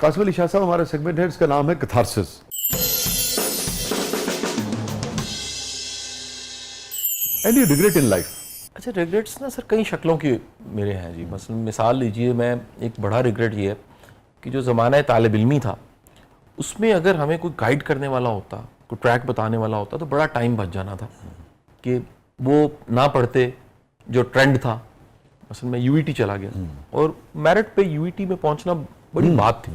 قاسم علی شاہ صاحب ہمارا سیگمنٹ ہے، اس کا نام ہے catharsis. Any regret in life? اچھا ریگریٹس نا سر کئی شکلوں کے میرے ہیں جی. مثلا مثال لیجئے، میں ایک بڑا ریگریٹ یہ ہے کہ جو زمانہ طالب علمی تھا اس میں اگر ہمیں کوئی گائیڈ کرنے والا ہوتا، کوئی ٹریک بتانے والا ہوتا تو بڑا ٹائم بچ جانا تھا کہ وہ نہ پڑھتے جو ٹرینڈ تھا. مثلا میں یو ای ٹی چلا گیا اور میرٹ پہ یو ای ٹی میں پہنچنا بڑی بات تھی،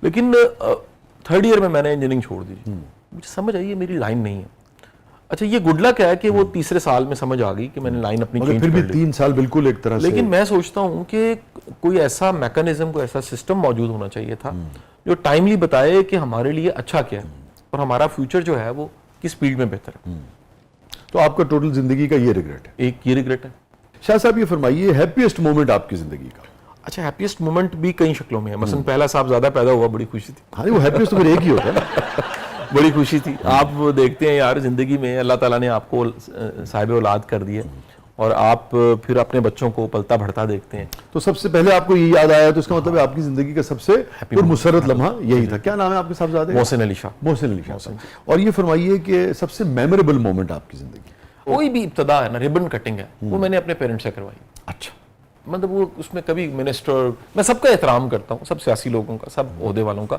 لیکن تھرڈ ایئر میں نے انجینئرنگ چھوڑ دی. مجھے سمجھ آئی یہ میری لائن نہیں ہے. اچھا یہ گڈ لک ہے کہ وہ تیسرے سال میں سمجھ آ گئی کہ میں نے لائن اپنی چینج پھر بھی کر لی. 3 سال بالکل ایک طرح سے. لیکن میں سوچتا ہوں کہ کوئی ایسا میکانزم، کوئی ایسا سسٹم موجود ہونا چاہیے تھا جو ٹائملی بتائے کہ ہمارے لیے اچھا کیا ہے اور ہمارا فیوچر جو ہے وہ کس فیلڈ میں بہتر ہے. تو آپ کا ٹوٹل زندگی کا یہ ریگریٹ ہے؟ ایک یہ ریگریٹ ہے. شاہ صاحب یہ فرمائیے ہیپیسٹ مومنٹ آپ کی زندگی کا. اچھا ہیپیسٹ مومنٹ بھی کئی شکلوں میں ہے. مثلا پہلا صاحب زیادہ پیدا ہوا، بڑی خوشی تھی. ہاں وہ ہیپیسٹ تو پھر ایک ہی ہوتا ہے. بڑی خوشی تھی. آپ دیکھتے ہیں یار زندگی میں اللہ تعالیٰ نے آپ کو صاحب اولاد کر دیے اور آپ پھر اپنے بچوں کو پلتا بڑھتا دیکھتے ہیں. تو سب سے پہلے آپ کو یہ یاد آیا تو اس کا مطلب ہے آپ کی زندگی کا سب سے پرمسرت لمحہ یہی تھا. کیا نام ہے آپ کے صاحبزادے؟ محسن علی شاہ. محسن علی شاہ صاحب. اور یہ فرمائیے کہ سب سے میموریبل مومنٹ آپ کی زندگی؟ کوئی بھی ابتدا ہے نا، ریبن کٹنگ ہے، وہ میں نے اپنے پیرنٹس سے کروائی. اچھا. مطلب وہ اس میں کبھی منسٹر، میں سب کا احترام کرتا ہوں، سب سیاسی لوگوں کا، سب عہدے والوں کا،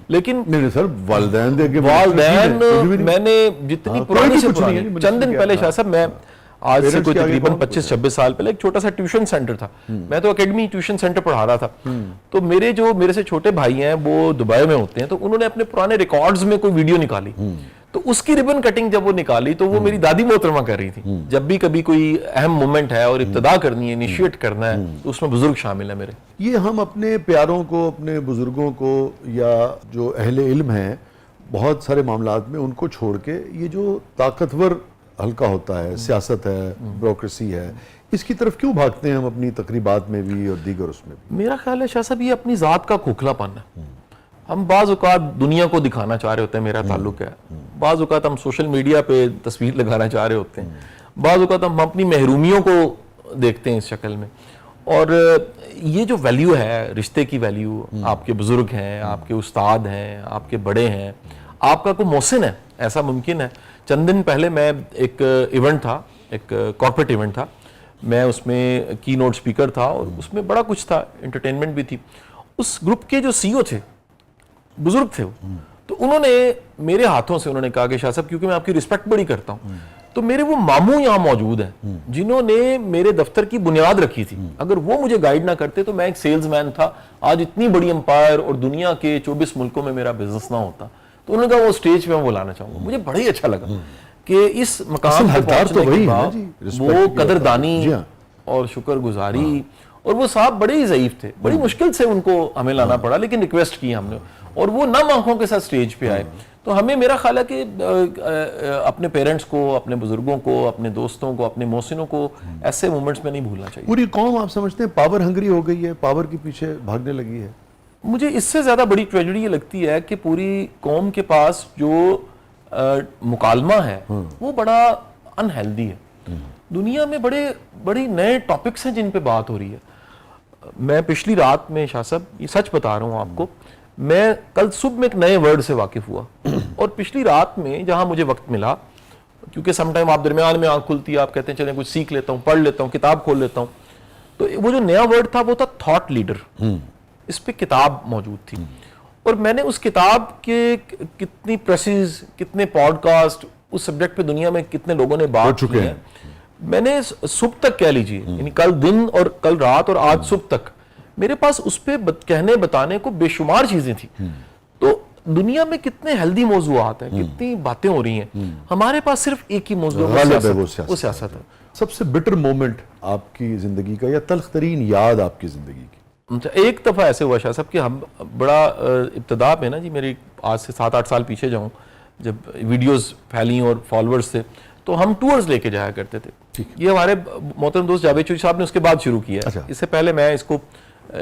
لیکن نہیں سر والدین میں نے جتنی پرانی سے پرانی چند دن پہلے شاہ صاحب، میں آج سے کوئی تقریباً 25-26 سال پہلے ایک چھوٹا سا ٹیوشن سینٹر تھا. میں تو اکیڈمی ٹیوشن سینٹر پڑھا رہا تھا. تو میرے سے چھوٹے بھائی ہیں وہ دبئی میں ہوتے ہیں، تو انہوں نے اپنے پرانے ریکارڈز میں کوئی ویڈیو نکالی. تو اس کی ریبن کٹنگ جب وہ نکالی تو وہ میری دادی محترمہ کر رہی تھی. جب بھی کبھی کوئی اہم مومنٹ ہے اور ابتدا کرنی ہے، انیشیٹ کرنا ہے، تو اس میں بزرگ شامل ہیں میرے. یہ ہم اپنے پیاروں کو، اپنے بزرگوں کو یا جو اہل علم ہیں بہت سارے معاملات میں ان کو چھوڑ کے یہ جو طاقتور حلقہ ہوتا ہے، سیاست ہے، بیوروکریسی ہے، اس کی طرف کیوں بھاگتے ہیں ہم اپنی تقریبات میں بھی اور دیگر اس میں بھی؟ میرا خیال ہے شاہ صاحب یہ اپنی ذات کا کھوکھلا پن ہے. ہم بعض اوقات دنیا کو دکھانا چاہ رہے ہوتے ہیں، میرا تعلق ہے. بعض اوقات ہم سوشل میڈیا پہ تصویر لگانا چاہ رہے ہوتے ہیں. بعض اوقات ہم اپنی محرومیوں کو دیکھتے ہیں اس شکل میں. اور یہ جو ویلیو ہے، رشتے کی ویلیو، آپ کے بزرگ ہیں، آپ کے استاد ہیں، آپ کے بڑے ہیں، آپ کا کوئی محسن ہے، ایسا ممکن ہے. چند دن پہلے میں ایک ایونٹ تھا، ایک کارپوریٹ ایونٹ تھا، میں اس میں کی نوٹ اسپیکر تھا اور اس میں بڑا کچھ تھا، انٹرٹینمنٹ بھی تھی. اس گروپ کے جو سی او تھے، بزرگ تھے وہ، تو انہوں نے میرے ہاتھوں سے انہوں نے کہا کہ شاہ صاحب کیونکہ میں آپ کی رسپیکٹ بڑی کرتا ہوں، تو میرے وہ ماموں یہاں موجود ہیں جنہوں نے میرے دفتر کی بنیاد رکھی تھی. اگر وہ مجھے گائیڈ نہ کرتے تو میں ایک سیلز مین تھا، آج اتنی بڑی امپائر اور دنیا کے 24 ملکوں میں میرا بزنس نہ ہوتا. تو انہوں نے کہا وہ سٹیج پہ میں بلانا چاہوں گا. مجھے بڑا ہی اچھا لگا کہ اس مقام پہ پہنچنے کے بعد وہ قدردانی اور شکر گزاری، اور وہ صاحب بڑے ہی ضعیف تھے، بڑی مشکل سے ان کو ہمیں لانا پڑا، لیکن ریکویسٹ کی ہم نے اور وہ نم آنکھوں کے ساتھ سٹیج پہ آئے. تو ہمیں، میرا خیال ہے کہ اپنے پیرنٹس کو، اپنے بزرگوں کو، اپنے دوستوں کو، اپنے محسنوں کو ایسے مومنٹس میں نہیں بھولنا چاہیے. پوری قوم آپ سمجھتے ہیں پاور ہنگری ہو گئی ہے، پاور کے پیچھے بھاگنے لگی ہے؟ مجھے اس سے زیادہ بڑی ٹریجڈی یہ لگتی ہے کہ پوری قوم کے پاس جو مکالمہ ہے وہ بڑا انہیلدی ہے. دنیا میں بڑی نئے ٹاپکس ہیں جن پہ بات ہو رہی ہے. میں پچھلی رات میں شاہ صاحب یہ سچ بتا رہا ہوں آپ کو، میں کل صبح میں ایک نئے ورڈ سے واقف ہوا اور پچھلی رات میں جہاں مجھے وقت ملا، کیونکہ سم ٹائم آپ درمیان میں آنکھ کھلتی ہے، آپ کہتے ہیں چلیں کچھ سیکھ لیتا ہوں، پڑھ لیتا ہوں، کتاب کھول لیتا ہوں. تو وہ جو نیا ورڈ تھا وہ تھا تھاٹ لیڈر. اس پہ کتاب موجود تھی اور میں نے اس کتاب کے کتنی پریسز، کتنے پوڈ کاسٹ اس سبجیکٹ پہ دنیا میں کتنے لوگوں نے بات کی ہے. میں نے صبح تک کہہ لیجیے، یعنی کل دن اور کل رات اور آج صبح تک میرے پاس اس پہ کہنے بتانے کو بے شمار چیزیں تھیں. تو دنیا میں کتنے ہیلدی موضوعات ہیں، کتنی باتیں ہو رہی ہیں، ہمارے پاس صرف ایک ہی موضوع ہے، وہ سیاست ہے. سب سے بٹر مومنٹ آپ کی زندگی کا یا تلخ ترین یاد آپ کی زندگی کی؟ ایک دفعہ ایسے ہوا شاہ صاحب کہ ہم بڑا ابتدا میں نا جی، میری آج سے 7-8 سال پیچھے جاؤں، جب ویڈیوز پھیلیں اور فالوورز تھے تو ہم ٹورز لے کے جایا کرتے تھے. یہ ہمارے محترم دوست جاوید چوہری صاحب نے اس کے بعد شروع کیا ہے. اس سے پہلے میں اس کو